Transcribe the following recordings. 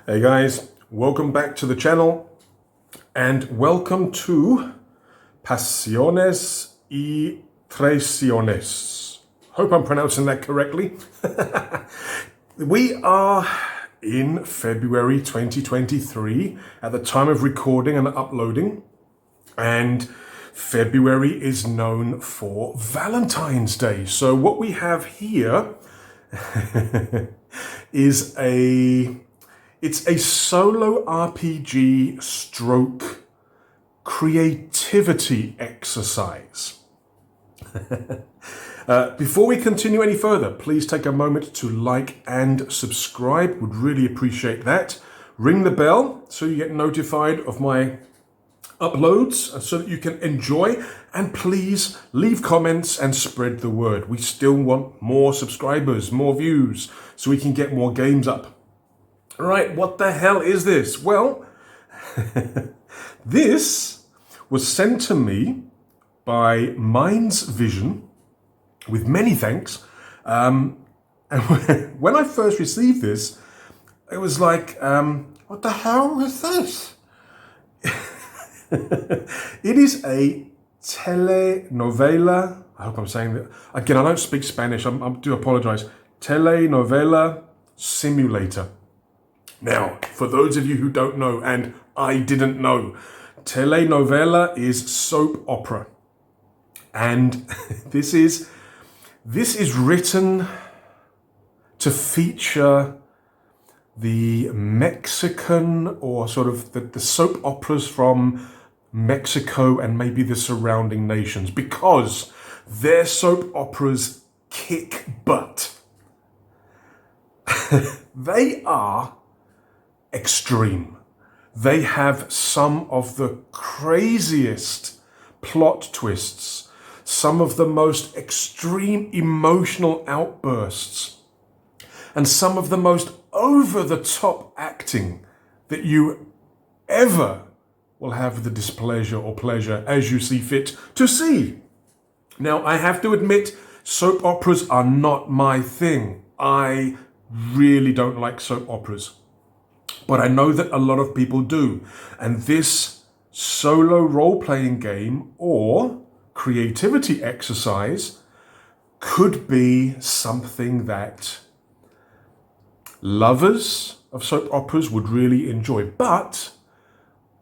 Hey guys, welcome back to the channel and welcome to Pasiones y Traiciones. Hope I'm pronouncing that correctly. We are in February 2023 at the time of recording and uploading, and February is known for Valentine's Day. So what we have here is it's a solo RPG stroke creativity exercise. Before we continue any further, please take a moment to like and subscribe. Would really appreciate that. Ring the bell so you get notified of my uploads so that you can enjoy, and please leave comments and spread the word. We still want more subscribers, more views, so we can get more games up. All right, what the hell is this? Well, this was sent to me by Mind's Vision, with many thanks. And when I first received this, it was like, what the hell is this? It is a telenovela. I hope I'm saying that. Again, I don't speak Spanish. I do apologize. Telenovela simulator. Now, for those of you who don't know, and I didn't know, telenovela is soap opera. And this is written to feature the Mexican, or sort of the soap operas from Mexico and maybe the surrounding nations, because their soap operas kick butt. They are extreme. They have some of the craziest plot twists, some of the most extreme emotional outbursts, and some of the most over-the-top acting that you ever will have the displeasure or pleasure, as you see fit, to see. Now, I have to admit, soap operas are not my thing. I really don't like soap operas. But I know that a lot of people do. And this solo role-playing game or creativity exercise could be something that lovers of soap operas would really enjoy, but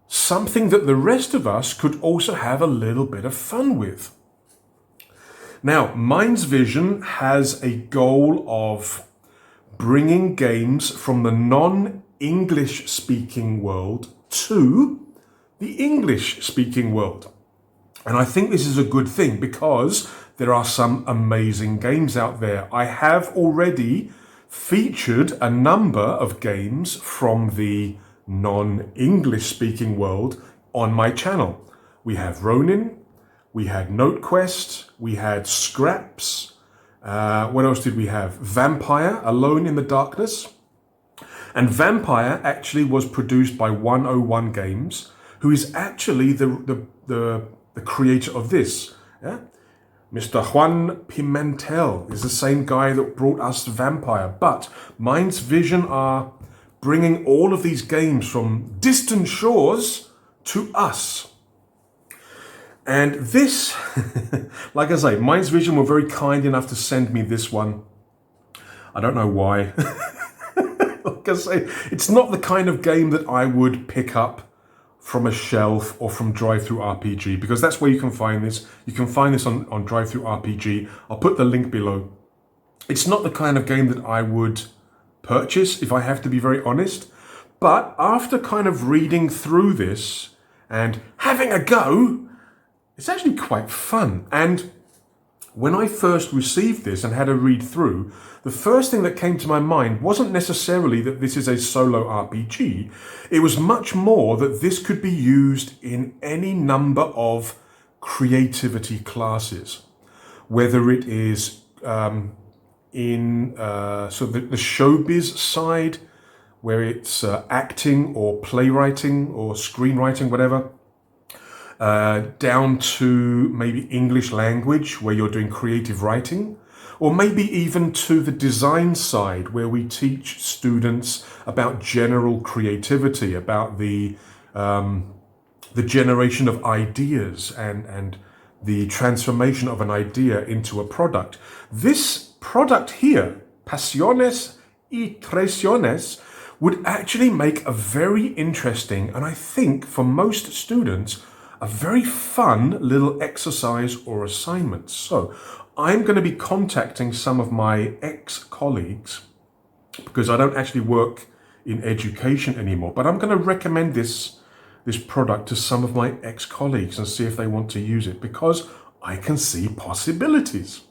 something that the rest of us could also have a little bit of fun with. Now, Mind's Vision has a goal of bringing games from the non-English speaking world to the English speaking world. And I think this is a good thing because there are some amazing games out there. I have already featured a number of games from the non-English speaking world on my channel. We have Ronin, we had NoteQuest, we had Scraps. What else did we have? Vampire, Alone in the Darkness. And Vampire actually was produced by 101 Games, who is actually the creator of this. Yeah? Mr. Juan Pimentel is the same guy that brought us Vampire. But Mind's Vision are bringing all of these games from distant shores to us. And this, like I say, Mind's Vision were very kind enough to send me this one. I don't know why. Like I say, it's not the kind of game that I would pick up from a shelf or from DriveThruRPG, because that's where you can find this. You can find this on DriveThruRPG. I'll put the link below. It's not the kind of game that I would purchase, if I have to be very honest. But after kind of reading through this and having a go, it's actually quite fun. And when I first received this and had a read through, the first thing that came to my mind wasn't necessarily that this is a solo RPG. It was much more that this could be used in any number of creativity classes, whether it is in the showbiz side, where it's acting or playwriting or screenwriting, whatever, down to maybe English language, where you're doing creative writing, Or maybe even to the design side, where we teach students about general creativity, about the generation of ideas and the transformation of an idea into a product. This product here, Pasiones y Traiciones, would actually make a very interesting, and I think for most students, a very fun little exercise or assignment. So I'm going to be contacting some of my ex-colleagues, because I don't actually work in education anymore, but I'm going to recommend this product to some of my ex-colleagues and see if they want to use it, because I can see possibilities.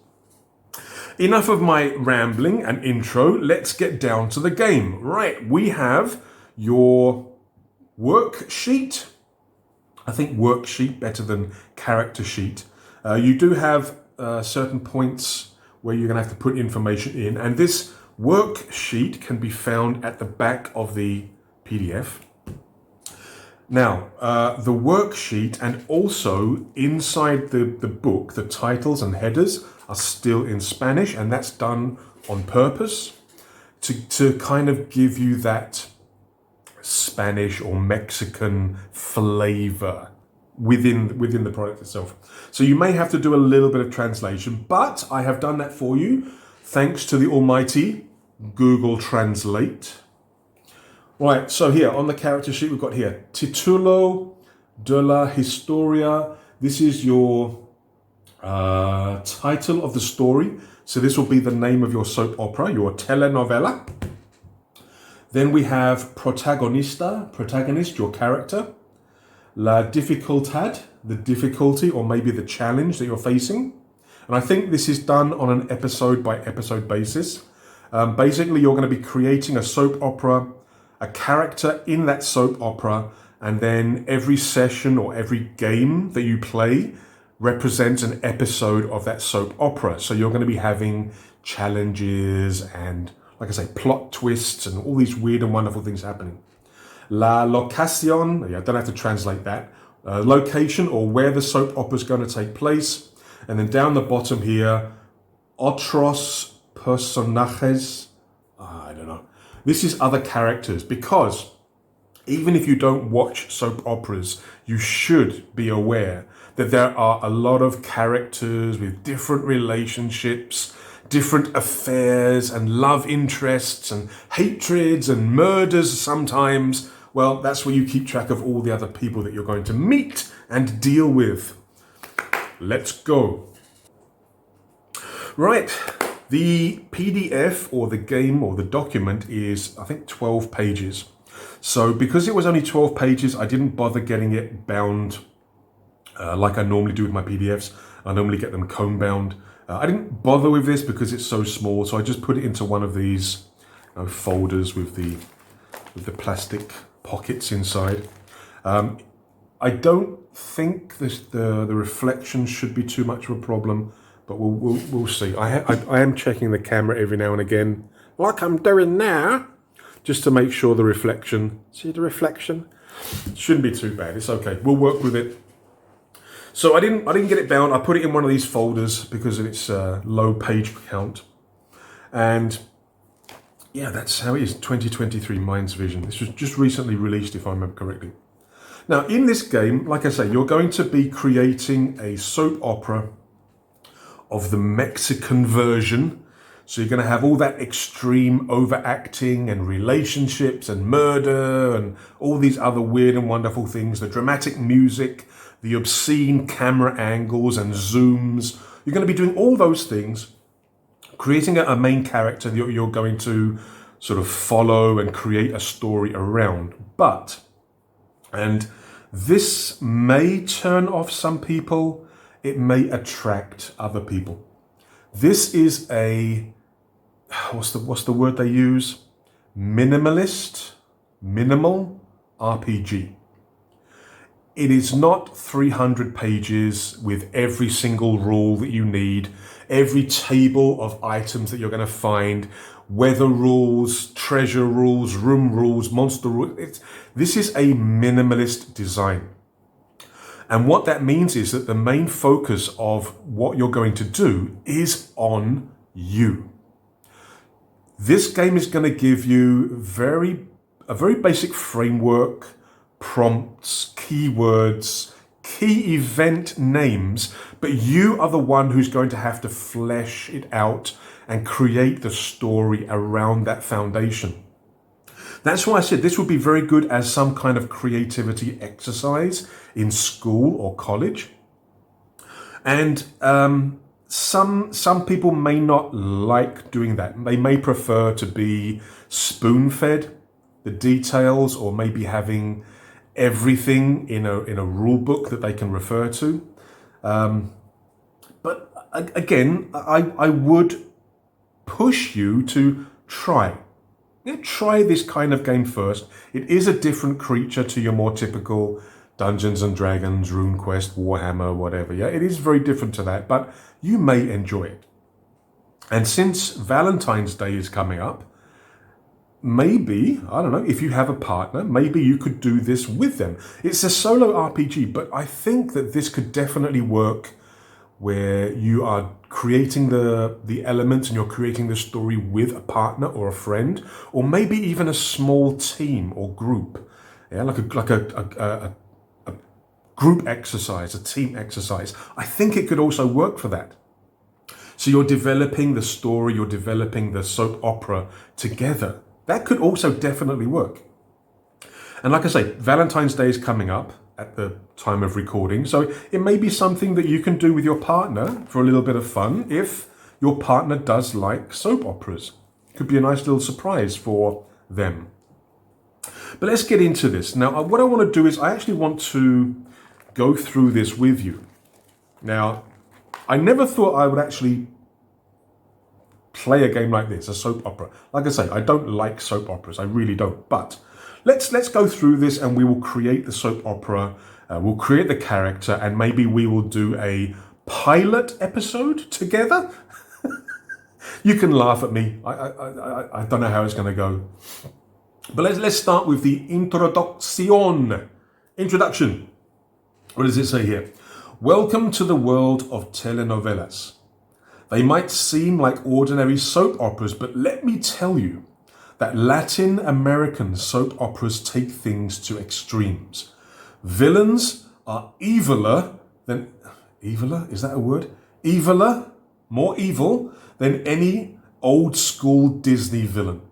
Enough of my rambling and intro. Let's get down to the game. Right, we have your worksheet. I think worksheet better than character sheet. You do have certain points where you're going to have to put information in, and this worksheet can be found at the back of the PDF. Now, the worksheet and also inside the book, the titles and headers are still in Spanish, and that's done on purpose to kind of give you that Spanish or Mexican flavor within the product itself. So you may have to do a little bit of translation, but I have done that for you thanks to the almighty Google Translate. Right, so here on the character sheet we've got here Título de la Historia. This is your title of the story. So this will be the name of your soap opera, your telenovela. Then we have protagonist, your character. La dificultad, the difficulty or maybe the challenge that you're facing. And I think this is done on an episode by episode basis. Basically, you're going to be creating a soap opera, a character in that soap opera, and then every session or every game that you play represents an episode of that soap opera. So you're going to be having challenges and, like I say, plot twists and all these weird and wonderful things happening. La locación, I don't have to translate that. Location or where the soap opera is going to take place. And then down the bottom here, otros personajes. I don't know. This is other characters, because even if you don't watch soap operas, you should be aware that there are a lot of characters with different relationships, different affairs and love interests and hatreds and murders sometimes. Well, that's where you keep track of all the other people that you're going to meet and deal with. Let's go. Right, the PDF or the game or the document is, I think, 12 pages. So because it was only 12 pages, I didn't bother getting it bound like I normally do with my PDFs. I normally get them comb bound. I didn't bother with this because it's so small, so I just put it into one of these folders with the plastic pockets inside. I don't think the reflection should be too much of a problem, but we'll see. I am checking the camera every now and again, like I'm doing now, just to make sure the reflection. See the reflection? Shouldn't be too bad. It's okay. We'll work with it. So I didn't get it bound. I put it in one of these folders because of its low page count. And yeah, that's how it is. 2023 Minds Vision. This was just recently released, if I remember correctly. Now, in this game, like I say, you're going to be creating a soap opera of the Mexican version. So you're going to have all that extreme overacting and relationships and murder and all these other weird and wonderful things, the dramatic music, the obscene camera angles and zooms. You're going to be doing all those things, creating a main character that you're going to sort of follow and create a story around. But, and this may turn off some people, it may attract other people. This is a, what's the word they use? Minimalist, minimal RPG. It is not 300 pages with every single rule that you need, every table of items that you're going to find, weather rules, treasure rules, room rules, monster rules. This is a minimalist design. And what that means is that the main focus of what you're going to do is on you. This game is going to give you a very basic framework, prompts, keywords, key event names, but you are the one who's going to have to flesh it out and create the story around that foundation. That's why I said this would be very good as some kind of creativity exercise in school or college. And some people may not like doing that. They may prefer to be spoon-fed the details, or maybe having everything in a rule book that they can refer to. But again, I would push you to try. Try this kind of game first. It is a different creature to your more typical Dungeons and Dragons, RuneQuest, Warhammer, whatever. Yeah, it is very different to that, but you may enjoy it. And since Valentine's Day is coming up, maybe, I don't know, if you have a partner, maybe you could do this with them. It's a solo RPG, but I think that this could definitely work where you are creating the elements and you're creating the story with a partner or a friend, or maybe even a small team or group. Yeah, like a group exercise, a team exercise. I think it could also work for that. So you're developing the story, you're developing the soap opera together. That could also definitely work. And like I say, Valentine's Day is coming up at the time of recording, so it may be something that you can do with your partner for a little bit of fun if your partner does like soap operas. Could be a nice little surprise for them. But let's get into this. Now, what I want to do is I actually want to go through this with you. Now, I never thought I would actually play a game like this, a soap opera. Like I say, I don't like soap operas. I really don't. But let's go through this and we will create the soap opera. We'll create the character, and maybe we will do a pilot episode together. You can laugh at me. I don't know how it's going to go. But let's start with the introduction. What does it say here? Welcome to the world of telenovelas. They might seem like ordinary soap operas, but let me tell you that Latin American soap operas take things to extremes. Villains are eviler than... Eviler? Is that a word? Eviler? More evil than any old school Disney villain.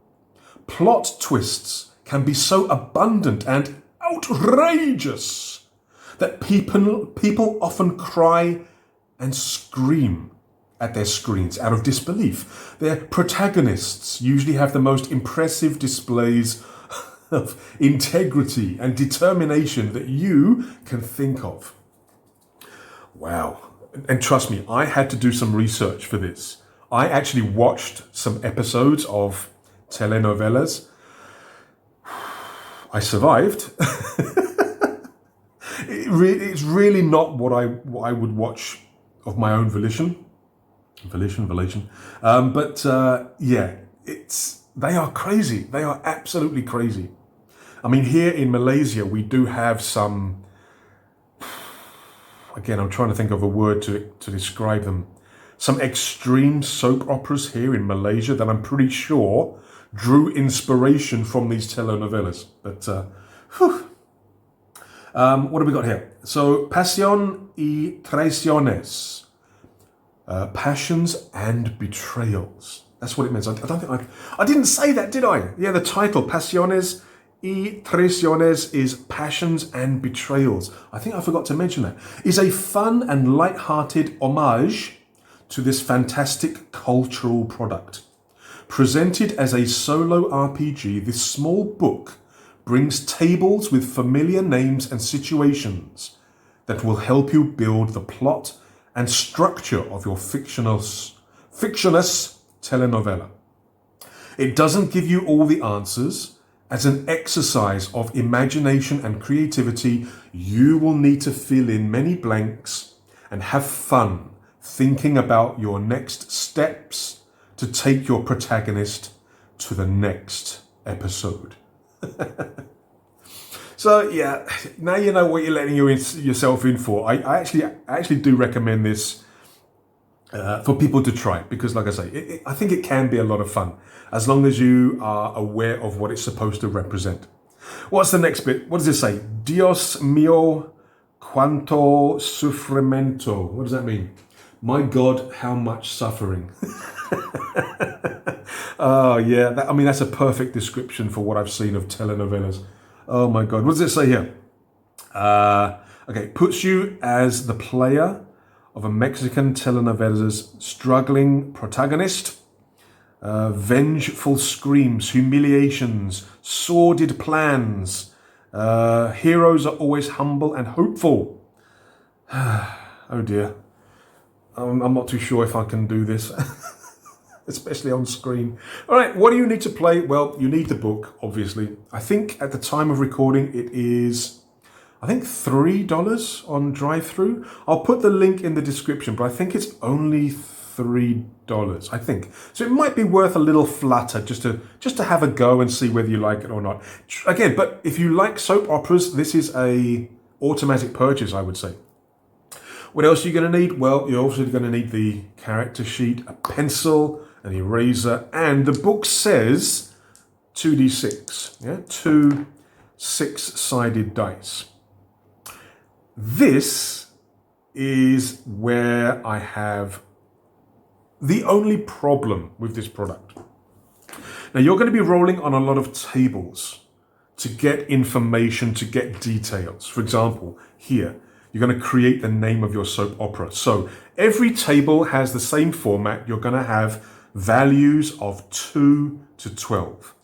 Plot twists can be so abundant and outrageous that people often cry and scream at their screens out of disbelief. Their protagonists usually have the most impressive displays of integrity and determination that you can think of. Wow. And trust me, I had to do some research for this. I actually watched some episodes of telenovelas. I survived. It's really not what I would watch of my own volition. Yeah, they are crazy. They are absolutely crazy. I mean, here in Malaysia, we do have some, again, I'm trying to think of a word to describe them. Some extreme soap operas here in Malaysia that I'm pretty sure drew inspiration from these telenovelas. But, what have we got here? So, Pasiones y Traiciones. Passions and Betrayals. That's what it means. I don't think I didn't say that, did I? Yeah, the title, Pasiones y Traiciones, is Passions and Betrayals. I think I forgot to mention that. Is a fun and light-hearted homage to this fantastic cultural product. Presented as a solo RPG, this small book brings tables with familiar names and situations that will help you build the plot and structure of your fictionless telenovela. It doesn't give you all the answers. As an exercise of imagination and creativity, you will need to fill in many blanks and have fun thinking about your next steps to take your protagonist to the next episode. So yeah, now you know what you're letting yourself in for. I actually do recommend this for people to try, because like I say, I think it can be a lot of fun as long as you are aware of what it's supposed to represent. What's the next bit? What does it say? Dios mío, cuánto sufrimiento. What does that mean? My God, how much suffering. Oh yeah, that's a perfect description for what I've seen of telenovelas. Oh my God, what does it say here? Okay, puts you as the player of a Mexican telenovela's struggling protagonist. Vengeful screams, humiliations, sordid plans. Heroes are always humble and hopeful. Oh dear. I'm not too sure if I can do this, especially on screen. All right, what do you need to play? Well, you need the book, obviously. I think at the time of recording, it is, I think, $3 on drive-thru. I'll put the link in the description, but I think it's only $3, I think. So it might be worth a little flutter just to have a go and see whether you like it or not. Again, but if you like soap operas, this is a automatic purchase, I would say. What else are you going to need? Well, you're also going to need the character sheet, a pencil, an eraser, and the book says 2d6, yeah, 2 6-sided dice. This is where I have the only problem with this product. Now, you're going to be rolling on a lot of tables to get information, to get details. For example, here, you're going to create the name of your soap opera. So every table has the same format. You're going to have values of 2 to 12.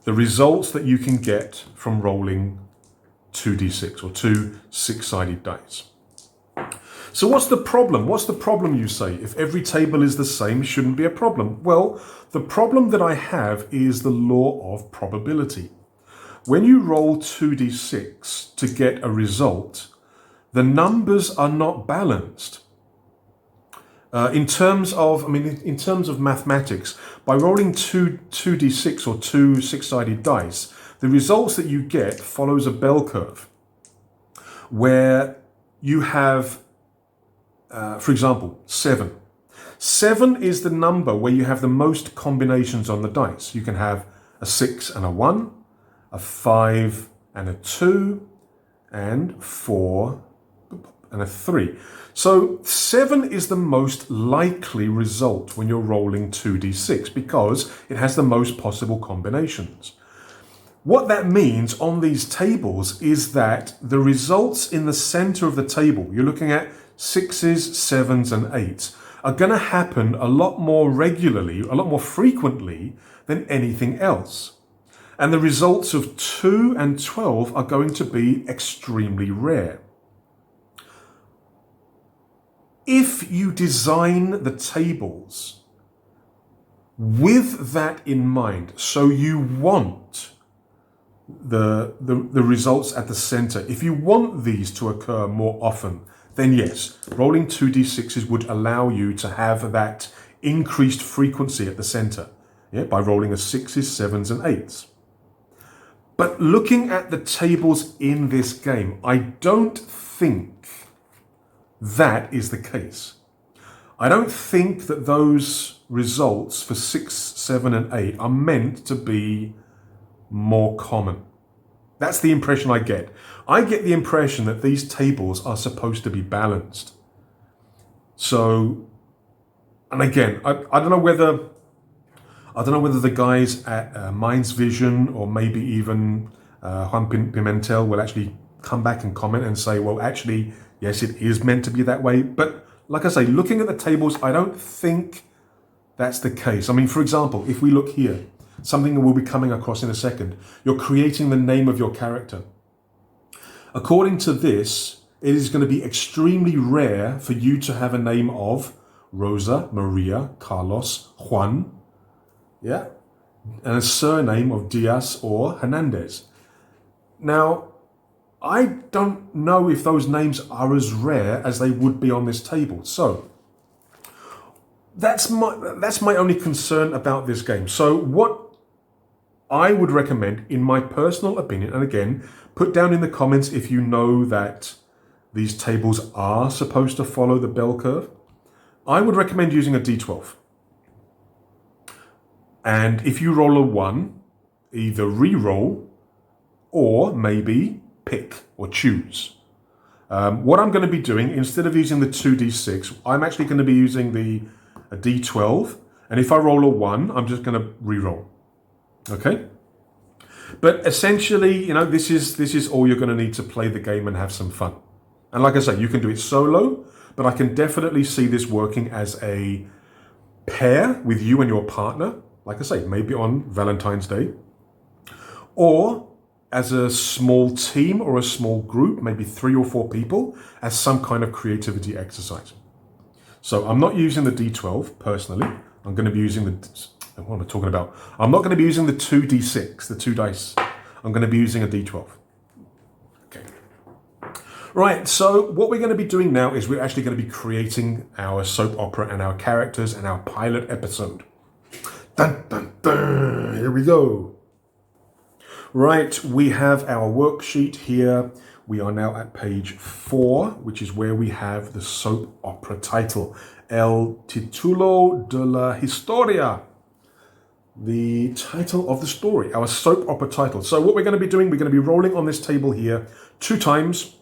The results that you can get from rolling 2d6 or 2 6-sided dice. So what's the problem? What's the problem, you say? If every table is the same, it shouldn't be a problem. Well, the problem that I have is the law of probability. When you roll 2d6 to get a result, the numbers are not balanced. In terms of mathematics, by rolling 2d6 or 2 6-sided dice, the results that you get follows a bell curve where you have, for example, 7. 7 is the number where you have the most combinations on the dice. You can have a 6 and a 1, a 5 and a 2, and 4 and a 3. So 7 is the most likely result when you're rolling 2d6 because it has the most possible combinations. What that means on these tables is that the results in the center of the table, you're looking at 6s, 7s, and 8s, are going to happen a lot more regularly, a lot more frequently than anything else. And the results of 2 and 12 are going to be extremely rare. If you design the tables with that in mind, so you want the results at the center, if you want these to occur more often, then yes, rolling 2d6s would allow you to have that increased frequency at the center, yeah, by rolling a 6s, 7s, and 8s. But looking at the tables in this game, I don't think that is the case. I don't think that those results for 6, 7, and 8 are meant to be more common. That's the impression I get. I get the impression that these tables are supposed to be balanced. So, and again, I don't know whether the guys at Minds Vision or maybe even Juan Pimentel will actually come back and comment and say, well, actually, yes, it is meant to be that way. But like I say, looking at the tables, I don't think that's the case. I mean, for example, if we look here, something we'll be coming across in a second, you're creating the name of your character. According to this, it is going to be extremely rare for you to have a name of Rosa, Maria, Carlos, Juan, yeah, and a surname of Diaz or Hernandez. Now, I don't know if those names are as rare as they would be on this table. So that's my only concern about this game. So what I would recommend, in my personal opinion, and again, put down in the comments if you know that these tables are supposed to follow the bell curve. I would recommend using a D12. And if you roll a 1, either re-roll or maybe pick or choose. What I'm going to be doing, instead of using the 2d6, I'm actually going to be using a d12. And if I roll a 1, I'm just going to re-roll. Okay? But essentially, this is all you're going to need to play the game and have some fun. And like I say, you can do it solo, but I can definitely see this working as a pair with you and your partner. Like I say, maybe on Valentine's Day. Or as a small team or a small group, maybe 3 or 4 people, as some kind of creativity exercise. So I'm not using the D12 personally. I'm going to be using what am I talking about? I'm not going to be using the 2d6, the 2 dice. I'm going to be using a D12. Okay. Right, so what we're going to be doing now is we're actually going to be creating our soap opera and our characters and our pilot episode. Dun, dun, dun. Here we go. Right, we have our worksheet here. We are now at page 4, which is where we have the soap opera title. El titulo de la historia. The title of the story, our soap opera title. So what we're going to be doing, we're going to be rolling on this table here 2 times.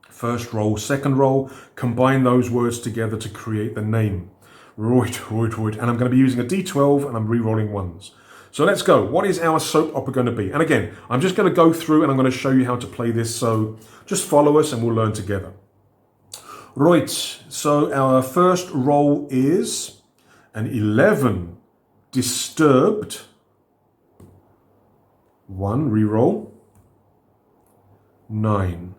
First roll, second roll, combine those words together to create the name. Right. And I'm going to be using a D12 and I'm re-rolling 1s. So let's go. What is our soap opera going to be? And again, I'm just going to go through and I'm going to show you how to play this. So just follow us and we'll learn together. Right. So our first roll is an 11. Disturbed. 1, re-roll. 9.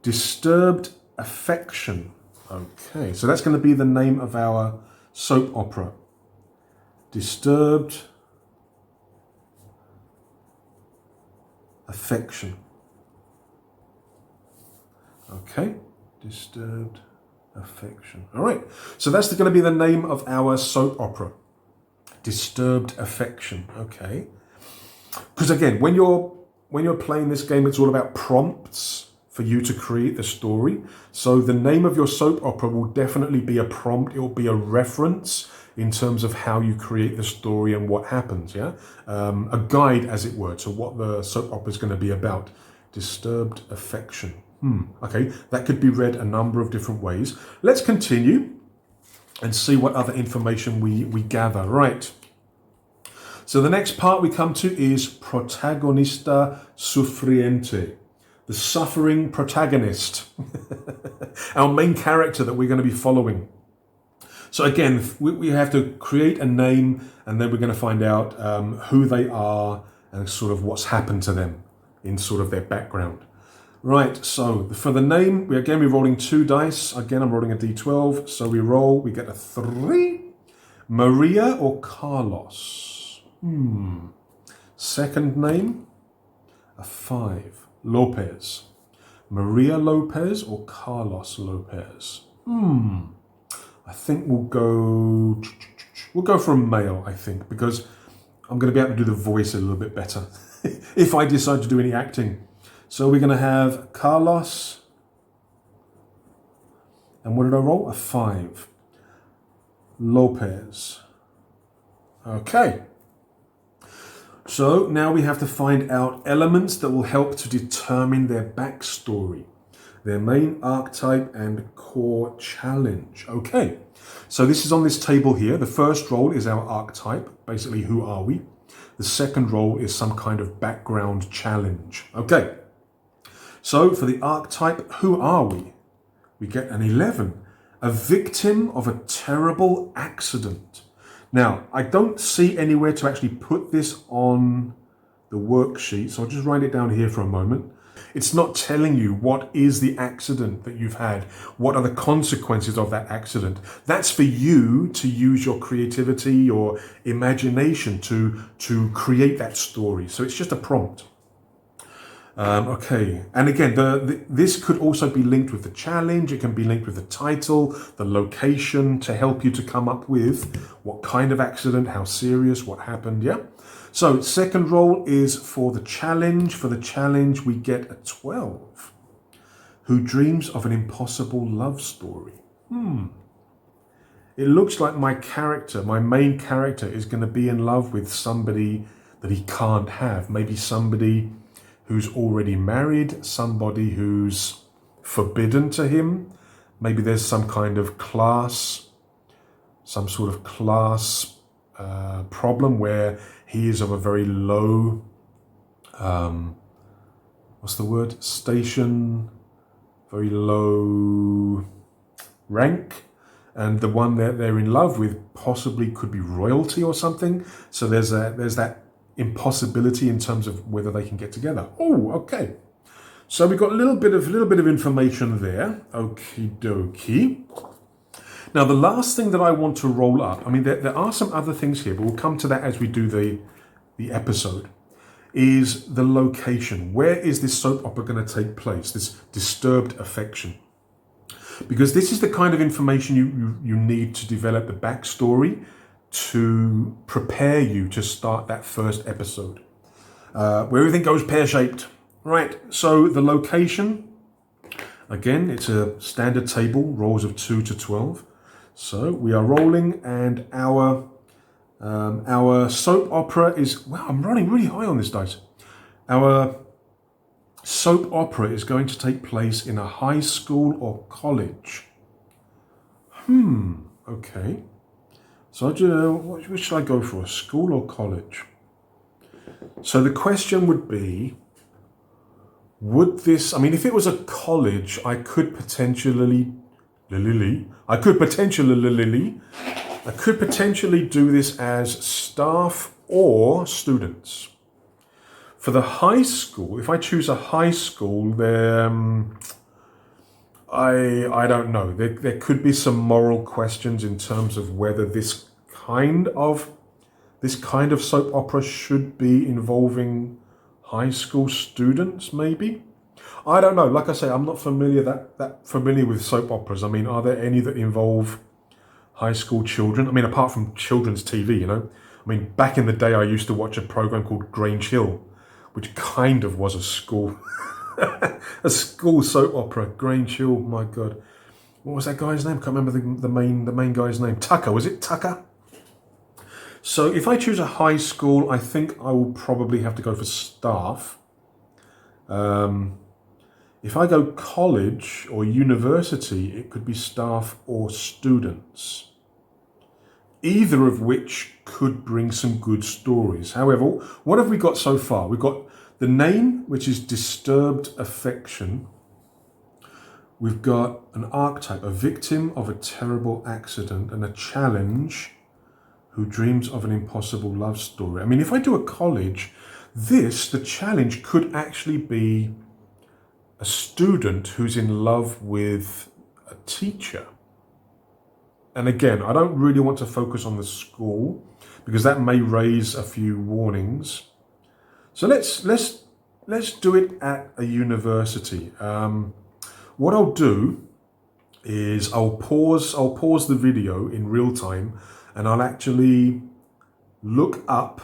Disturbed affection. Okay, so that's going to be the name of our soap opera. Disturbed affection. Okay, disturbed affection. All right, so that's going to be the name of our soap opera. Disturbed affection. Okay, because again, when you're playing this game, it's all about prompts for you to create the story. So the name of your soap opera will definitely be a prompt. It will be a reference in terms of how you create the story and what happens. Yeah, a guide, as it were, to what the soap opera is going to be about. Disturbed affection. Okay, that could be read a number of different ways. Let's continue and see what other information we gather. Right. So the next part we come to is protagonista sufriente. The suffering protagonist, our main character that we're going to be following. So again, we have to create a name and then we're going to find out who they are and sort of what's happened to them in sort of their background. Right, so for the name, we're rolling 2 dice. Again, I'm rolling a d12. So we roll, we get a 3. Maria or Carlos? Second name, a 5. Lopez. Maria Lopez or Carlos Lopez? I think we'll go for a male, I think, because I'm going to be able to do the voice a little bit better if I decide to do any acting. So we're going to have Carlos. And what did I roll? A 5. Lopez. Okay. So now we have to find out elements that will help to determine their backstory, their main archetype and core challenge. Okay, so this is on this table here. The first role is our archetype, basically who are we? The second role is some kind of background challenge. Okay, so for the archetype, who are we? We get an 11, a victim of a terrible accident. Now, I don't see anywhere to actually put this on the worksheet, so I'll just write it down here for a moment. It's not telling you what is the accident that you've had, what are the consequences of that accident. That's for you to use your creativity or imagination to create that story. So it's just a prompt. Okay, and again, this could also be linked with the challenge. It can be linked with the title, the location, to help you to come up with what kind of accident, how serious, what happened, yeah? So second role is for the challenge. For the challenge, we get a 12, who dreams of an impossible love story. it looks like my character, my main character, is going to be in love with somebody that he can't have. Maybe somebody who's already married, somebody who's forbidden to him. Maybe there's some kind of class, some sort of class problem where he is of a very low, station, very low rank, and the one that they're in love with possibly could be royalty or something. So there's that impossibility in terms of whether they can get together. Oh, okay. So we've got a little bit of information there. Okie dokie. Now the last thing that I want to roll up, I mean there are some other things here, but we'll come to that as we do the episode, is the location. Where is this soap opera going to take place? This disturbed affection. Because this is the kind of information you need to develop the backstory to prepare you to start that first episode, where everything goes pear-shaped. Right, so the location, again, it's a standard table, rolls of 2 to 12. So we are rolling, and our soap opera is, wow, I'm running really high on this dice. Our soap opera is going to take place in a high school or college. Okay. So which should I go for, school or college? So the question would be, would this, I mean, if it was a college, I could potentially do this as staff or students. For the high school, if I choose a high school, I don't know. There could be some moral questions in terms of whether this kind of soap opera should be involving high school students, maybe. I don't know. Like I say, I'm not that familiar with soap operas. I mean, are there any that involve high school children? I mean, apart from children's TV, you know. I mean, back in the day, I used to watch a program called Grange Hill, which kind of was a school soap opera. Grange Hill, my God. What was that guy's name? I can't remember the main guy's name. Tucker, was it Tucker? So if I choose a high school, I think I will probably have to go for staff. If I go college or university, it could be staff or students. Either of which could bring some good stories. However, what have we got so far? We've got the name, which is disturbed affection. We've got an archetype, a victim of a terrible accident, and a challenge who dreams of an impossible love story. I mean, if I do a college, the challenge could actually be a student who's in love with a teacher. And again, I don't really want to focus on the school because that may raise a few warnings. So let's do it at a university. What I'll do is I'll pause the video in real time, and I'll actually look up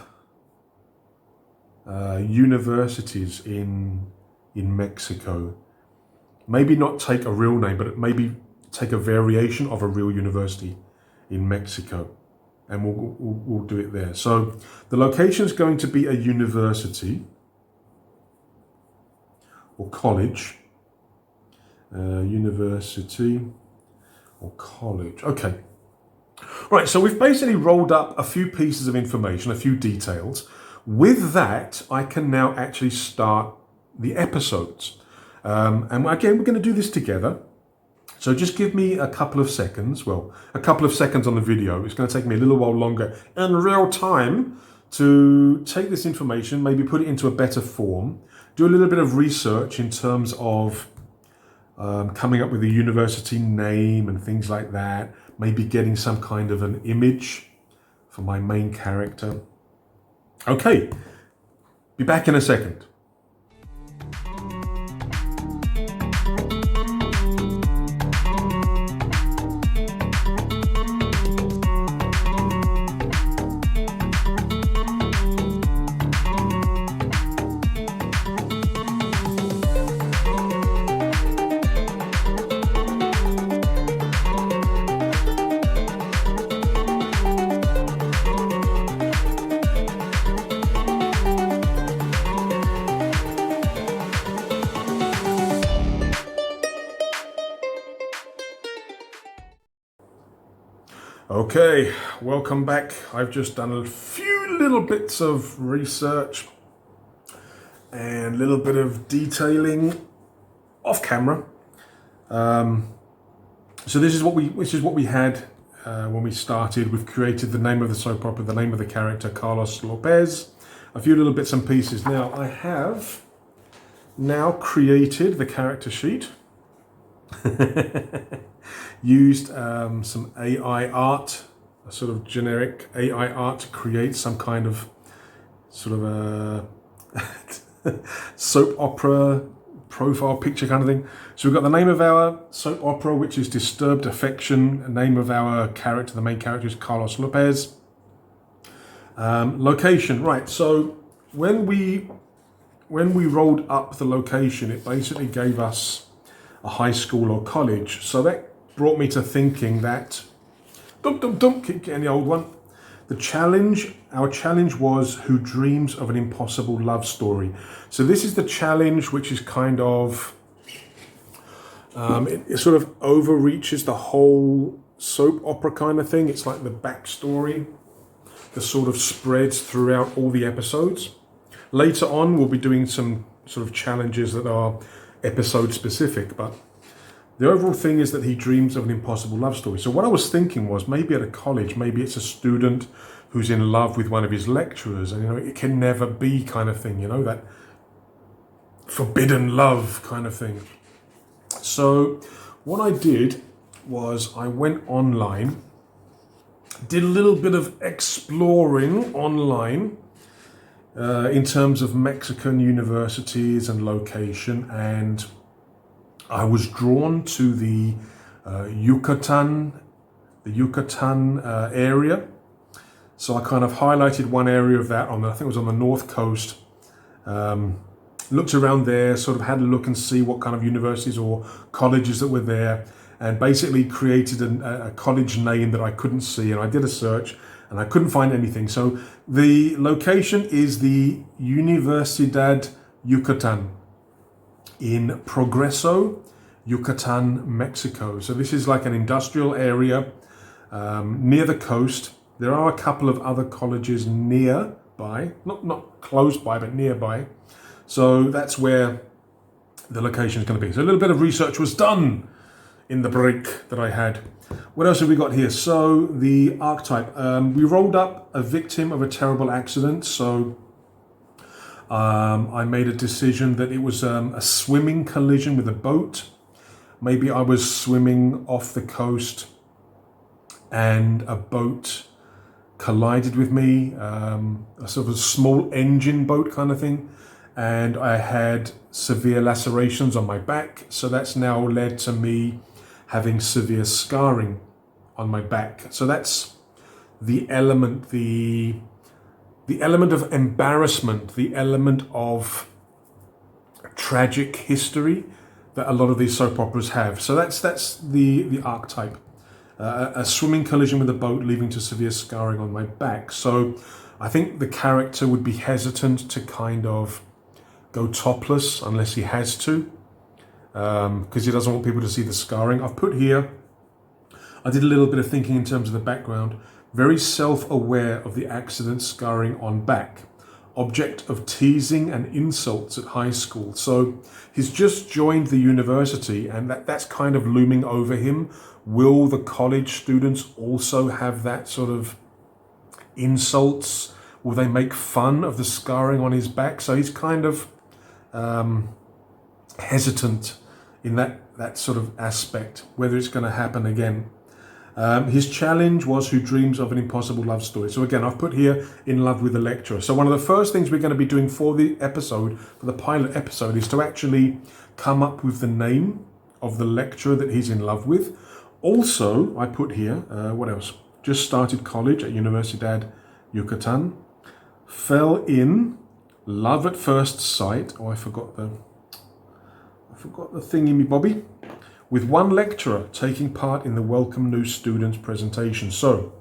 universities in Mexico. Maybe not take a real name, but maybe take a variation of a real university in Mexico, and we'll do it there. So the location is going to be a university or college. University or college. Okay. Right, so we've basically rolled up a few pieces of information, a few details. With that, I can now actually start the episodes. And again, we're going to do this together. So just give me a couple of seconds. Well, a couple of seconds on the video. It's going to take me a little while longer in real time to take this information, maybe put it into a better form, do a little bit of research in terms of coming up with a university name and things like that, maybe getting some kind of an image for my main character. Okay, be back in a second. Okay, welcome back. I've just done a few little bits of research and a little bit of detailing off camera. So this is what we had when we started. We've created the name of the soap opera, the name of the character, Carlos Lopez, a few little bits and pieces. Now I have now created the character sheet. Used some AI art, a sort of generic AI art to create some kind of sort of a soap opera profile picture kind of thing. So we've got the name of our soap opera, which is Disturbed Affection. The name of our character, the main character, is Carlos Lopez. Location, right. So when we rolled up the location, it basically gave us a high school or college. So that brought me to thinking that, keep getting the old one. Our challenge was who dreams of an impossible love story. So this is the challenge, which is kind of, it sort of overreaches the whole soap opera kind of thing. It's like the backstory that sort of spreads throughout all the episodes. Later on, we'll be doing some sort of challenges that are episode specific, but the overall thing is that he dreams of an impossible love story. So what I was thinking was maybe at a college, maybe it's a student who's in love with one of his lecturers, and it can never be kind of thing, that forbidden love kind of thing. So what I did was I went online, did a little bit of exploring online in terms of Mexican universities and location, and I was drawn to the Yucatan area. So I kind of highlighted one area of that I think it was on the north coast. Looked around there, sort of had a look and see what kind of universities or colleges that were there, and basically created a college name that I couldn't see. And I did a search and I couldn't find anything. So the location is the Universidad Yucatan in Progreso, Yucatan, Mexico. So this is like an industrial area near the coast. There are a couple of other colleges nearby, not close by, but nearby. So that's where the location is going to be. So a little bit of research was done in the break that I had. What else have we got here? So the archetype. We rolled up a victim of a terrible accident. So I made a decision that it was a swimming collision with a boat. Maybe I was swimming off the coast and a boat collided with me, a sort of a small engine boat kind of thing, and I had severe lacerations on my back. So that's now led to me having severe scarring on my back. So that's the element, the element of embarrassment, the element of tragic history that a lot of these soap operas have. So that's the archetype. A swimming collision with a boat leading to severe scarring on my back. So I think the character would be hesitant to kind of go topless unless he has to, because he doesn't want people to see the scarring. I've put here, I did a little bit of thinking in terms of the background. Very self-aware of the accident scarring on back. Object of teasing and insults at high school. So he's just joined the university, and that's kind of looming over him. Will the college students also have that sort of insults? Will they make fun of the scarring on his back? So he's kind of hesitant in that sort of aspect, whether it's going to happen again. His challenge was who dreams of an impossible love story. So again, I've put here in love with the lecturer. So one of the first things we're going to be doing for the episode, for the pilot episode, is to actually come up with the name of the lecturer that he's in love with. Also, I put here, what else? Just started college at Universidad Yucatan. Fell in love at first sight. Oh, I forgot the thingy bobby. With one lecturer taking part in the welcome new students presentation. So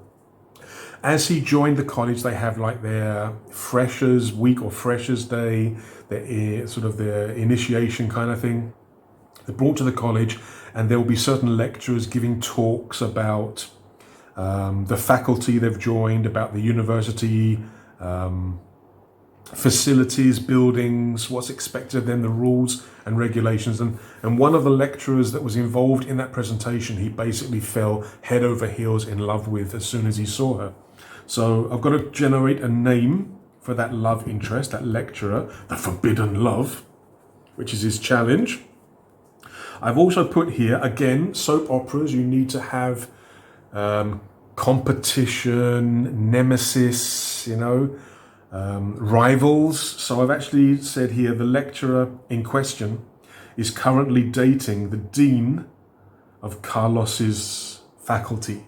as he joined the college, they have like their freshers week or freshers day, their sort of their initiation kind of thing. They're brought to the college, and there will be certain lecturers giving talks about the faculty they've joined, about the university, facilities, buildings, what's expected of them, the rules and regulations. And one of the lecturers that was involved in that presentation, he basically fell head over heels in love with as soon as he saw her. So I've got to generate a name for that love interest, that lecturer, the forbidden love, which is his challenge. I've also put here, again, soap operas, you need to have competition, nemesis, rivals. So I've actually said here the lecturer in question is currently dating the dean of Carlos's faculty,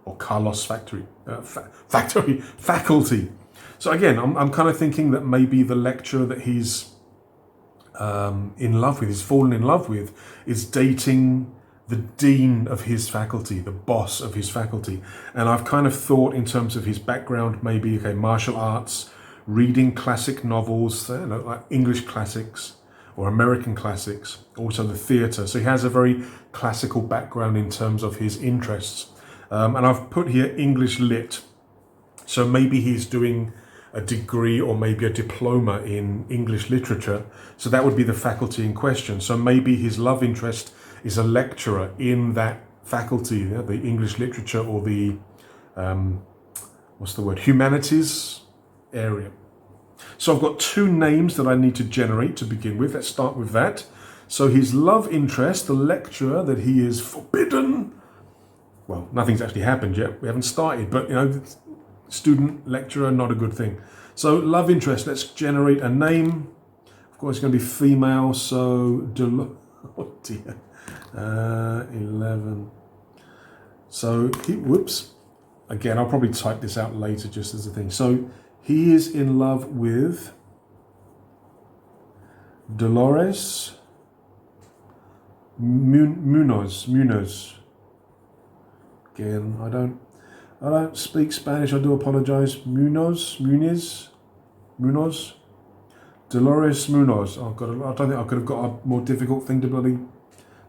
or Carlos faculty. So again, I'm kind of thinking that maybe the lecturer that he's in love with, he's fallen in love with, is dating the dean of his faculty, the boss of his faculty. And I've kind of thought in terms of his background, maybe, okay, martial arts, reading classic novels, like English classics or American classics, also the theatre. So he has a very classical background in terms of his interests. And I've put here English lit. So maybe he's doing a degree or maybe a diploma in English literature. So that would be the faculty in question. So maybe his love interest is a lecturer in that faculty, the English literature or the, humanities area. So I've got two names that I need to generate to begin with. Let's start with that. So his love interest, the lecturer that he is forbidden. Well, nothing's actually happened yet. We haven't started, but student, lecturer, not a good thing. So love interest, let's generate a name. Of course, it's going to be female, so oh dear. 11. So, whoops. Again, I'll probably type this out later just as a thing. So, he is in love with Dolores Munoz. Again, I don't speak Spanish. I do apologize. Munoz. Dolores Munoz. I don't think I could have got a more difficult thing to bloody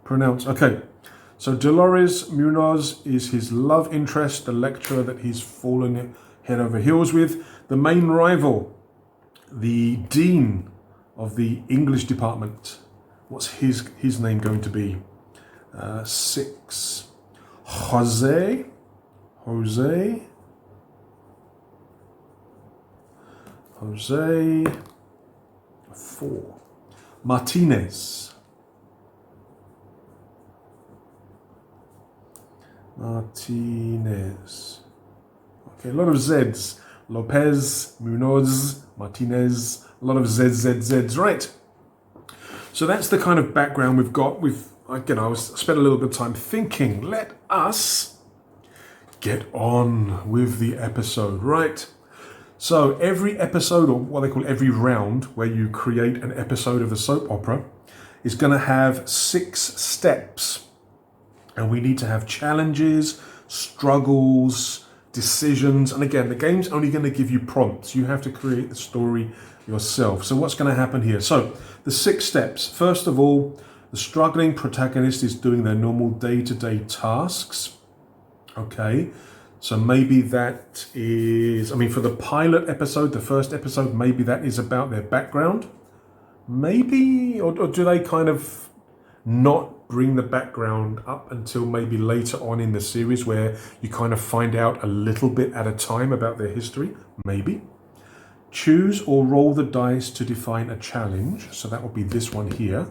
pronounce. Okay, so Dolores Munoz is his love interest, the lecturer that he's fallen head over heels with. The main rival, the dean of the English department. What's his name going to be? 6. Jose. 4. Martinez. Okay, a lot of Z's. Lopez, Munoz, Martinez, a lot of Z's, right? So that's the kind of background we've got. I spent a little bit of time thinking, let us get on with the episode, right? So every episode, or what they call every round, where you create an episode of the soap opera, is going to have 6 steps. And we need to have challenges, struggles, decisions. And again, the game's only going to give you prompts. You have to create the story yourself. So what's going to happen here? So the 6 steps. First of all, the struggling protagonist is doing their normal day-to-day tasks. Okay. So maybe that is, for the pilot episode, the first episode, maybe that is about their background. Maybe, or do they kind of not bring the background up until maybe later on in the series where you kind of find out a little bit at a time about their history? Maybe. Choose or roll the dice to define a challenge. So that will be this one here.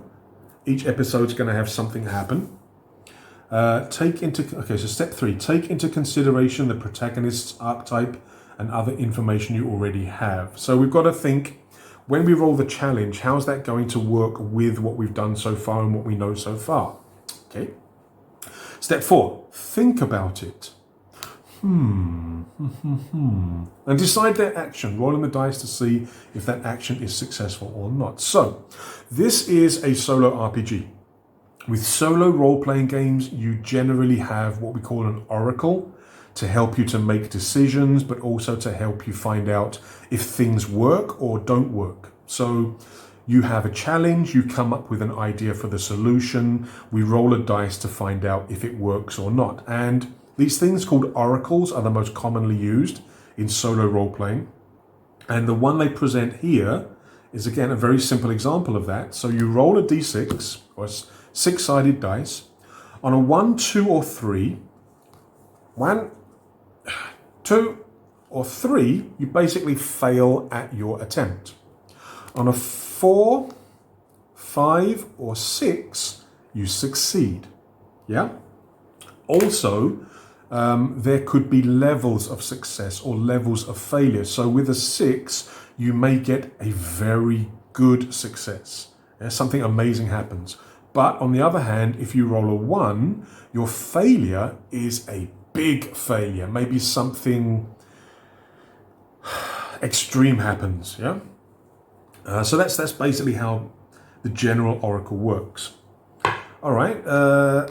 Each episode's going to have something happen. So step 3, take into consideration the protagonist's archetype and other information you already have. So we've got to think, when we roll the challenge, how's that going to work with what we've done so far and what we know so far? Okay. Step 4, think about it. And decide their action, rolling the dice to see if that action is successful or not. So this is a solo RPG. With solo role-playing games, you generally have what we call an oracle to help you to make decisions, but also to help you find out if things work or don't work. So you have a challenge, you come up with an idea for the solution, we roll a dice to find out if it works or not. And These things called oracles are the most commonly used in solo role-playing. And the one they present here is, again, a very simple example of that. So you roll a d6, or a six-sided dice. On a 1, 2, or 3, 1, 2, or 3, you basically fail at your attempt. On a 4, 5, or 6, you succeed. Yeah? Also, there could be levels of success or levels of failure. So with a 6, you may get a very good success. Yeah, something amazing happens. But on the other hand, if you roll a 1, your failure is a big failure. Maybe something extreme happens. Yeah. So that's basically how the general oracle works. All right,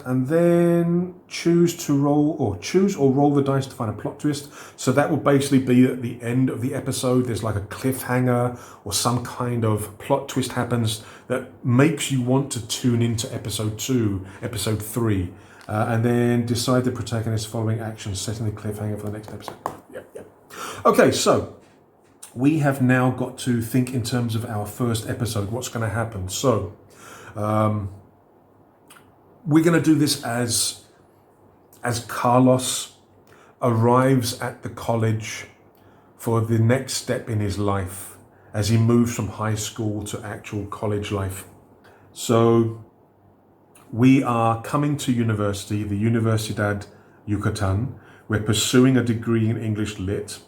and then choose or roll the dice to find a plot twist. So that will basically be at the end of the episode. There's like a cliffhanger or some kind of plot twist happens that makes you want to tune into episode 2, episode 3, and then decide the protagonist's following actions, setting the cliffhanger for the next episode. Yeah. Okay, so we have now got to think in terms of our first episode. What's going to happen? So. We're going to do this as Carlos arrives at the college for the next step in his life as he moves from high school to actual college life. So we are coming to university, the Universidad Yucatan. We're pursuing a degree in English Lit.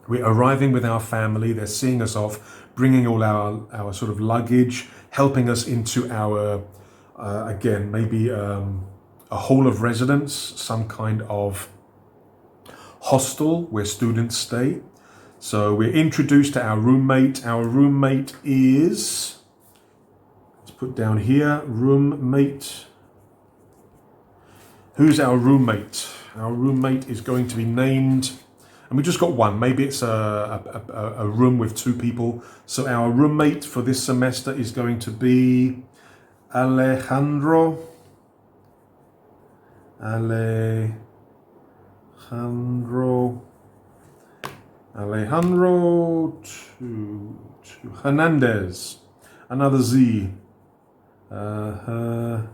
We're arriving with our family. They're seeing us off, bringing all our sort of luggage, helping us into our again, maybe a hall of residence, some kind of hostel where students stay. So we're introduced to our roommate. Our roommate is, let's put down here, roommate. Who's our roommate? Our roommate is going to be named, and we just got one. Maybe it's a room with 2 people. So our roommate for this semester is going to be Alejandro to Hernandez, another Z, Hernandez.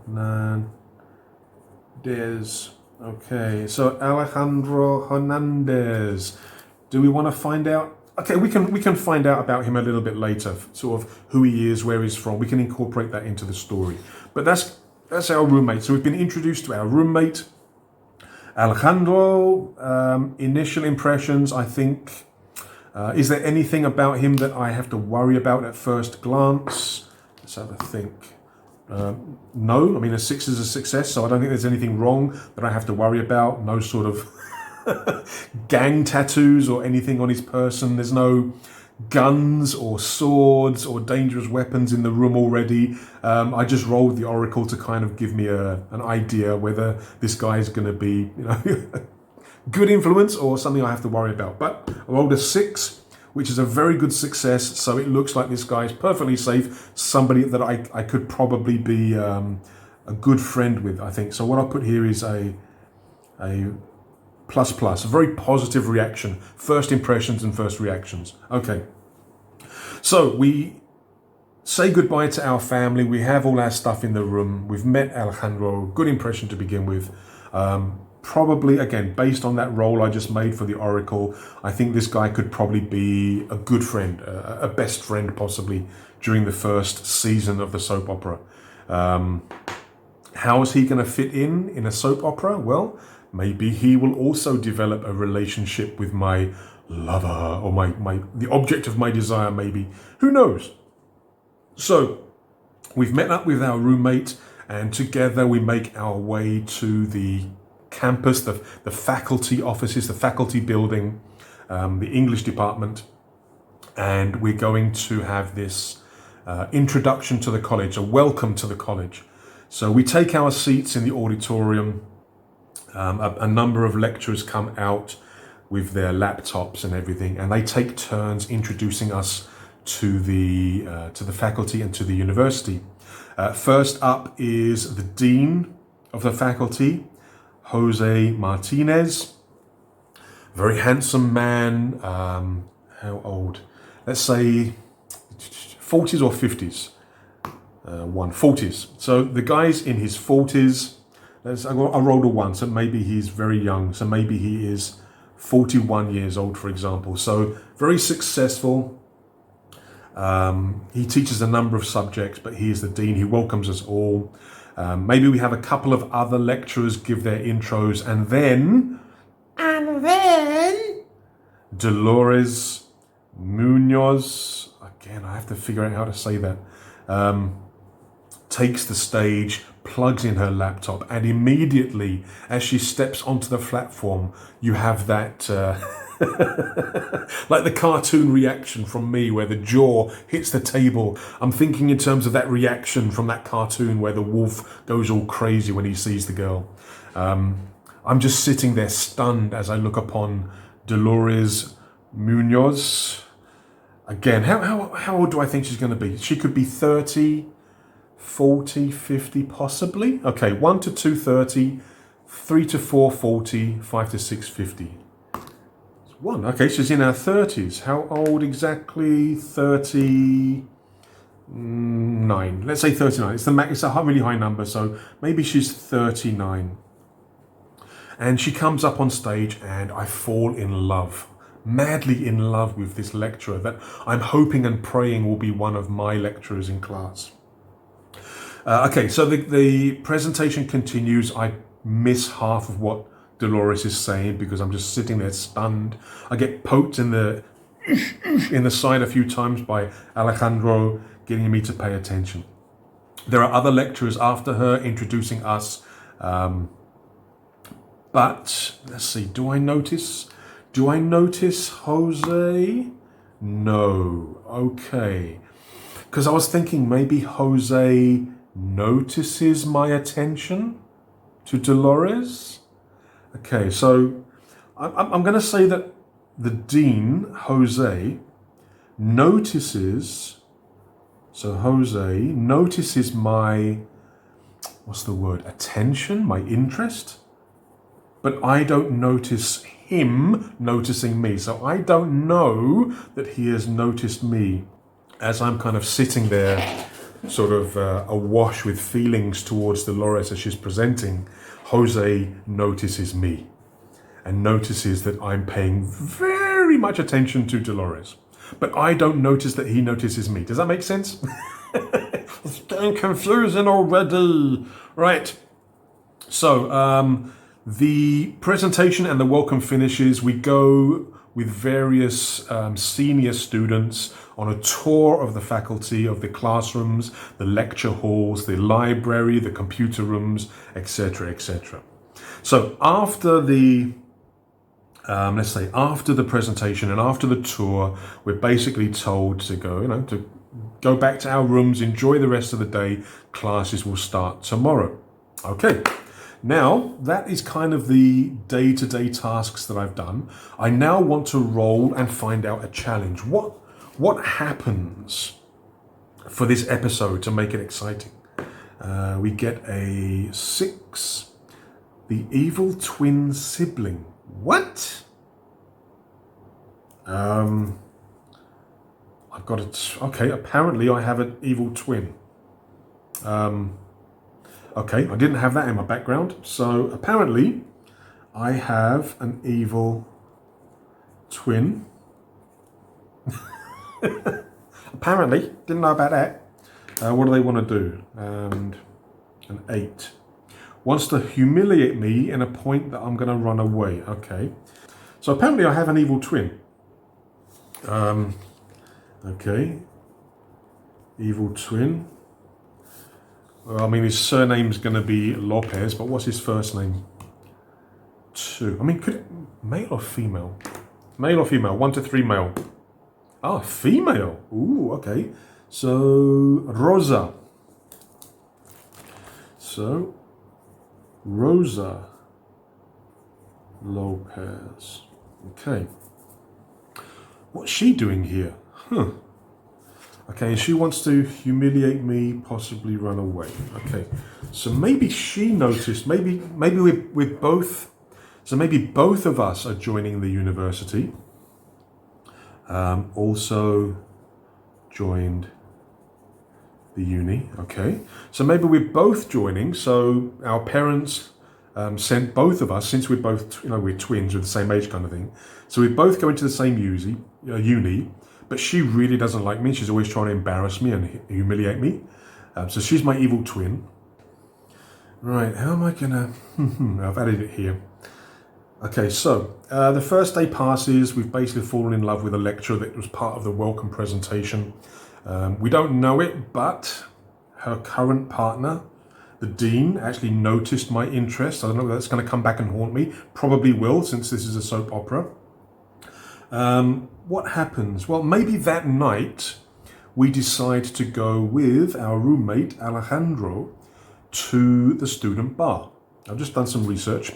Okay, so Alejandro Hernandez. Do we want to find out? Okay, we can find out about him a little bit later, sort of who he is, where he's from. We can incorporate that into the story. But that's our roommate. So we've been introduced to our roommate, Alejandro. Initial impressions, I think. Is there anything about him that I have to worry about at first glance? Let's have a think. No, I mean a 6 is a success, so I don't think there's anything wrong that I have to worry about. No sort of gang tattoos or anything on his person. There's no guns or swords or dangerous weapons in the room already. I just rolled the oracle to kind of give me an idea whether this guy is going to be, good influence or something I have to worry about. But I rolled a 6, which is a very good success. So it looks like this guy is perfectly safe. Somebody that I could probably be a good friend with, I think. So what I'll put here is a plus, a very positive reaction. First impressions and first reactions. Okay. So we say goodbye to our family. We have all our stuff in the room. We've met Alejandro. Good impression to begin with. Probably, again, based on that role I just made for the Oracle, I think this guy could probably be a good friend, a best friend possibly during the first season of the soap opera. How is he going to fit in a soap opera? Well, maybe he will also develop a relationship with my lover or the object of my desire, maybe. Who knows? So we've met up with our roommate and together we make our way to the campus, the faculty offices, the faculty building, the English department. And we're going to have this introduction to the college, a welcome to the college. So we take our seats in the auditorium. A number of lecturers come out with their laptops and everything, and they take turns introducing us to the faculty and to the university. First up is the dean of the faculty, Jose Martinez. Very handsome man. How old? Let's say 40s or 50s. 40s. So the guy's in his 40s. I rolled a 1, so maybe he's very young. So maybe he is 41 years old, for example. So very successful. He teaches a number of subjects, but he is the dean. He welcomes us all. Maybe we have a couple of other lecturers give their intros, and then Dolores Munoz, again, I have to figure out how to say that, takes the stage, plugs in her laptop, and immediately as she steps onto the platform, you have that like the cartoon reaction from me where the jaw hits the table. I'm thinking in terms of that reaction from that cartoon where the wolf goes all crazy when he sees the girl. I'm just sitting there stunned as I look upon Dolores Munoz. Again, how old do I think she's going to be? She could be 30, 40, 50, possibly. Okay, 1 to 2, 30, 3 to 4, 40, 5 to 6, 50. One. Okay, she's in her 30s. How old exactly? 39. Let's say 39. It's a really high number, so maybe she's 39. And she comes up on stage and I fall in love, madly in love with this lecturer that I'm hoping and praying will be one of my lecturers in class. Okay, so the presentation continues. I miss half of what Dolores is saying because I'm just sitting there stunned. I get poked in the side a few times by Alejandro, getting me to pay attention. There are other lecturers after her introducing us, but let's see, do I notice Jose? No. Okay, because I was thinking maybe Jose notices my attention to Dolores. Okay, so I'm going to say that the dean, Jose, notices my, what's the word, attention, my interest, but I don't notice him noticing me. So I don't know that he has noticed me as I'm kind of sitting there, sort of awash with feelings towards Dolores as she's presenting. Jose notices me and notices that I'm paying very much attention to Dolores. But I don't notice that he notices me. Does that make sense? It's getting confusing already. Right. So the presentation and the welcome finishes. We go with various senior students on a tour of the faculty, of the classrooms, the lecture halls, the library, the computer rooms, etc., etc. So after the, let's say after the presentation and after the tour, we're basically told to go back to our rooms, enjoy the rest of the day. Classes will start tomorrow. Okay. Now, that is kind of the day-to-day tasks that I've done. I now want to roll and find out a challenge. What happens for this episode to make it exciting? We get a 6. The evil twin sibling. What? I've got it. Okay, apparently I have an evil twin. Okay, I didn't have that in my background. So apparently I have an evil twin. Apparently, didn't know about that. What do they want to do? And an 8. Wants to humiliate me in a point that I'm going to run away. Okay. So apparently I have an evil twin. Okay. Evil twin. Well, I mean, his surname's going to be Lopez, but what's his first name? 2. I mean, male or female? Male or female? 1 to 3 male. Ah, female. Ooh, okay. So, Rosa. So, Rosa Lopez. Okay. What's she doing here? Huh. Okay, she wants to humiliate me, possibly run away. Okay, so maybe she noticed, maybe we're both, so maybe both of us are joining the university. Also joined the uni, okay. So maybe we're both joining, so our parents sent both of us, since we're both, we're twins with the same age kind of thing. So we both go into the same uni, but she really doesn't like me. She's always trying to embarrass me and humiliate me. So she's my evil twin. Right, how am I gonna, I've added it here. Okay, so the first day passes. We've basically fallen in love with a lecturer that was part of the welcome presentation. We don't know it, but her current partner, the dean, actually noticed my interest. I don't know if that's going to come back and haunt me. Probably will, since this is a soap opera. What happens? Well, maybe that night we decide to go with our roommate, Alejandro, to the student bar. I've just done some research.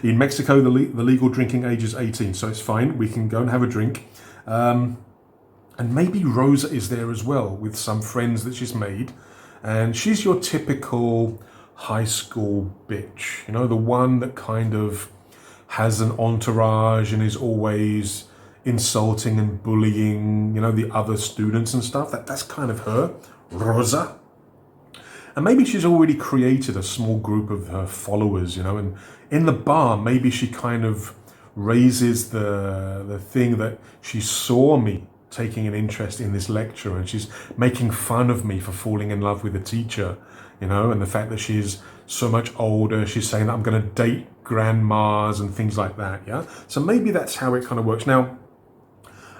In Mexico, the legal drinking age is 18, so it's fine. We can go and have a drink. And maybe Rosa is there as well with some friends that she's made. And she's your typical high school bitch. The one that kind of has an entourage and is always insulting and bullying, the other students and stuff. That's kind of her, Rosa. And maybe she's already created a small group of her followers, and in the bar, maybe she kind of raises the thing that she saw me taking an interest in this lecture, and she's making fun of me for falling in love with the teacher, and the fact that she's so much older. She's saying that I'm going to date grandmas and things like that, yeah? So maybe that's how it kind of works. Now,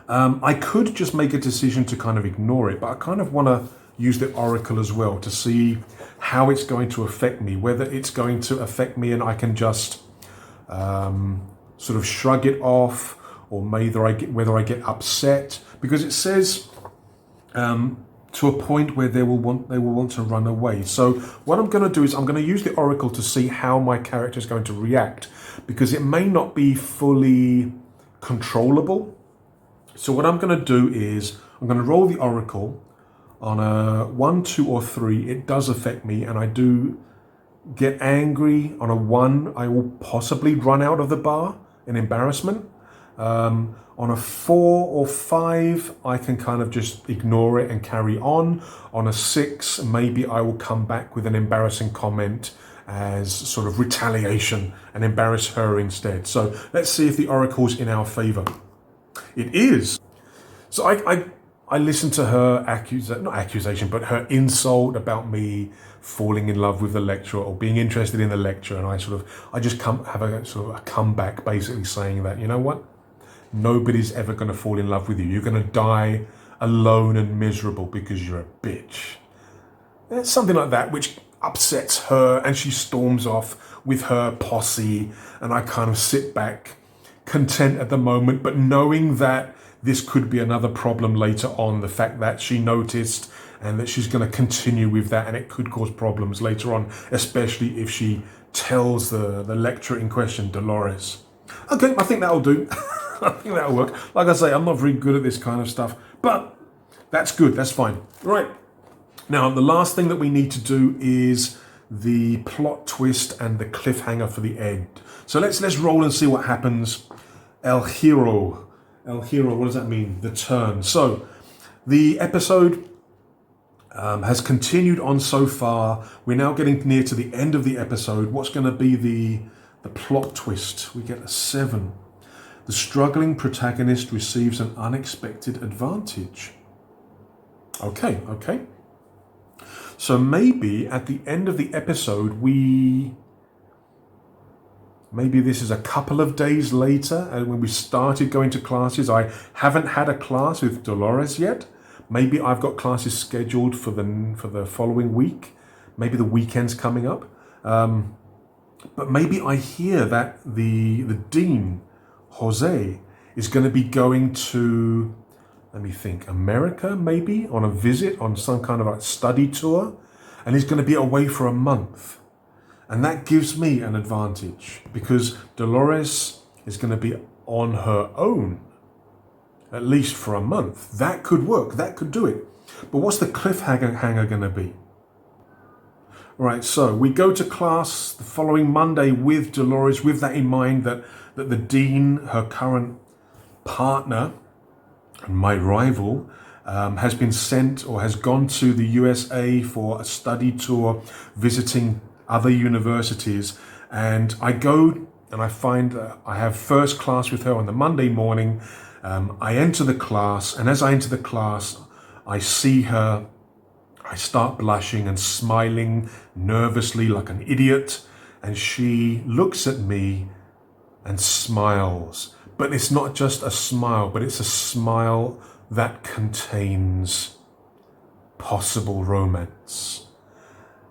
I could just make a decision to kind of ignore it, but I kind of want to use the oracle as well to see how it's going to affect me, whether it's going to affect me and I can just sort of shrug it off, or whether I get upset, because it says to a point where they will want to run away. So what I'm going to do is I'm going to use the oracle to see how my character is going to react, because it may not be fully controllable. So what I'm going to do is I'm going to roll the oracle. On a 1, 2, or 3, it does affect me, and I do get angry. On a 1, I will possibly run out of the bar in embarrassment. On a 4 or 5, I can kind of just ignore it and carry on. On a 6, maybe I will come back with an embarrassing comment as sort of retaliation and embarrass her instead. So let's see if the oracle's in our favor. It is. So I listened to her not her insult about me falling in love with the lecturer or being interested in the lecturer, and I just have a sort of a comeback, basically saying that, you know what, nobody's ever going to fall in love with you. You're going to die alone and miserable because you're a bitch. It's something like that, which upsets her, and she storms off with her posse, and I kind of sit back content at the moment, but knowing that this could be another problem later on, the fact that she noticed and that she's going to continue with that, and it could cause problems later on, especially if she tells the lecturer in question, Dolores. Okay, I think that'll do. I think that'll work. Like I say, I'm not very good at this kind of stuff, but that's good, that's fine. Right, now the last thing that we need to do is the plot twist and the cliffhanger for the end. So let's roll and see what happens. El Hero, what does that mean? The turn. So the episode has continued on so far. We're now getting near to the end of the episode. What's going to be the plot twist? We get a 7. The struggling protagonist receives an unexpected advantage. Okay. So maybe at the end of the episode, maybe this is a couple of days later, and when we started going to classes. I haven't had a class with Dolores yet. Maybe I've got classes scheduled for the following week. Maybe the weekend's coming up. But maybe I hear that the dean, Jose, is going to be going to, let me think, America, maybe, on a visit, on some kind of a study tour. And he's going to be away for a month. And that gives me an advantage because Dolores is going to be on her own. at least for a month. That could work. That could do it. But what's the cliffhanger going to be? Right, so we go to class the following Monday with Dolores, with that in mind, that the dean, her current partner, and my rival, has been sent or has gone to the USA for a study tour, visiting other universities. And I go and I find I have first class with her on the Monday morning. I enter the class, and as I enter the class, I see her. I start blushing and smiling nervously like an idiot, and she looks at me and smiles. But it's not just a smile, but it's a smile that contains possible romance.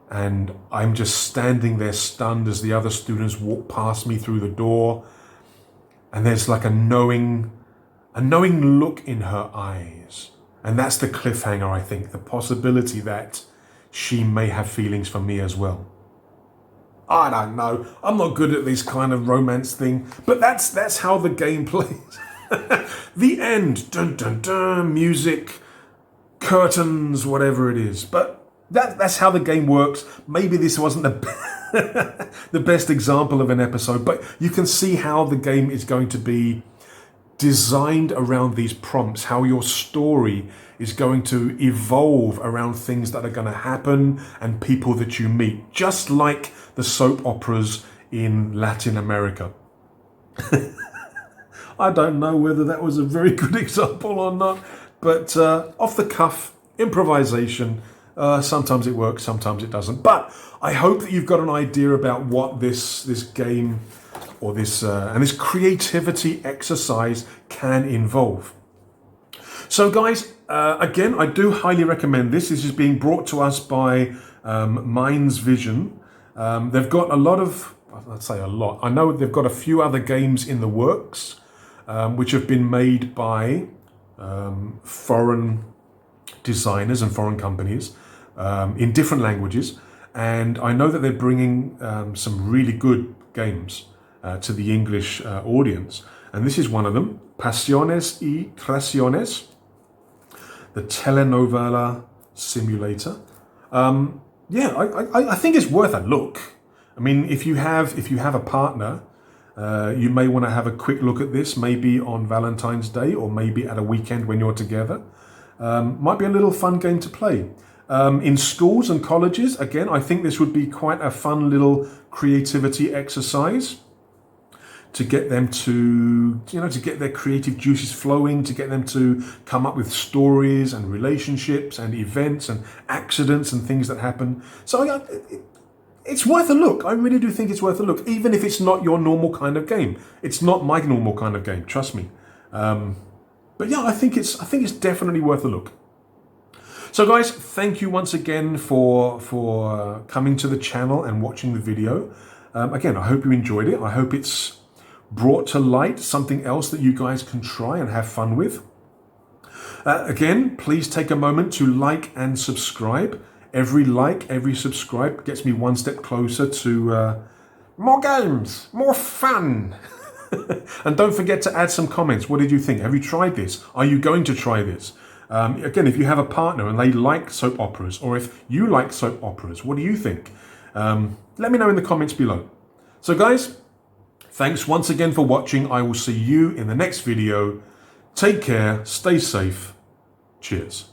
And I'm just standing there stunned as the other students walk past me through the door, and there's like a knowing look in her eyes. And that's the cliffhanger, I think, the possibility that she may have feelings for me as well. I don't know. I'm not good at this kind of romance thing, but that's how the game plays. The end. Dun dun dun. Music, curtains, whatever it is. But that's how the game works. Maybe this wasn't the best example of an episode, but you can see how the game is going to be designed around these prompts, how your story is going to evolve around things that are going to happen and people that you meet, just like the soap operas in Latin America. I don't know whether that was a very good example or not, but off the cuff, improvisation, sometimes it works, sometimes it doesn't. But I hope that you've got an idea about what this game or this creativity exercise can involve. So guys, again, I do highly recommend this. This is being brought to us by Minds Vision. They've got a lot of, I'd say a lot, I know they've got a few other games in the works, which have been made by foreign designers and foreign companies in different languages. And I know that they're bringing some really good games to the English audience. And this is one of them, Pasiones y Traiciones, the Telenovela simulator. I think it's worth a look. I mean, if you have a partner, you may want to have a quick look at this, maybe on Valentine's Day or maybe at a weekend when you're together. Might be a little fun game to play. In schools and colleges, again, I think this would be quite a fun little creativity exercise to get them to get their creative juices flowing, to get them to come up with stories and relationships and events and accidents and things that happen. So it's worth a look. I really do think it's worth a look, even if it's not your normal kind of game. It's not my normal kind of game, trust me. But yeah, I think it's definitely worth a look. So guys, thank you once again for coming to the channel and watching the video. Again, I hope you enjoyed it. I hope it's brought to light something else that you guys can try and have fun with. Again, please take a moment to like and subscribe. Every like, every subscribe gets me one step closer to more games, more fun. And don't forget to add some comments. What did you think? Have you tried this? Are you going to try this? Again, if you have a partner and they like soap operas, or if you like soap operas, what do you think? Let me know in the comments below. So guys, thanks once again for watching. I will see you in the next video. Take care, stay safe. Cheers.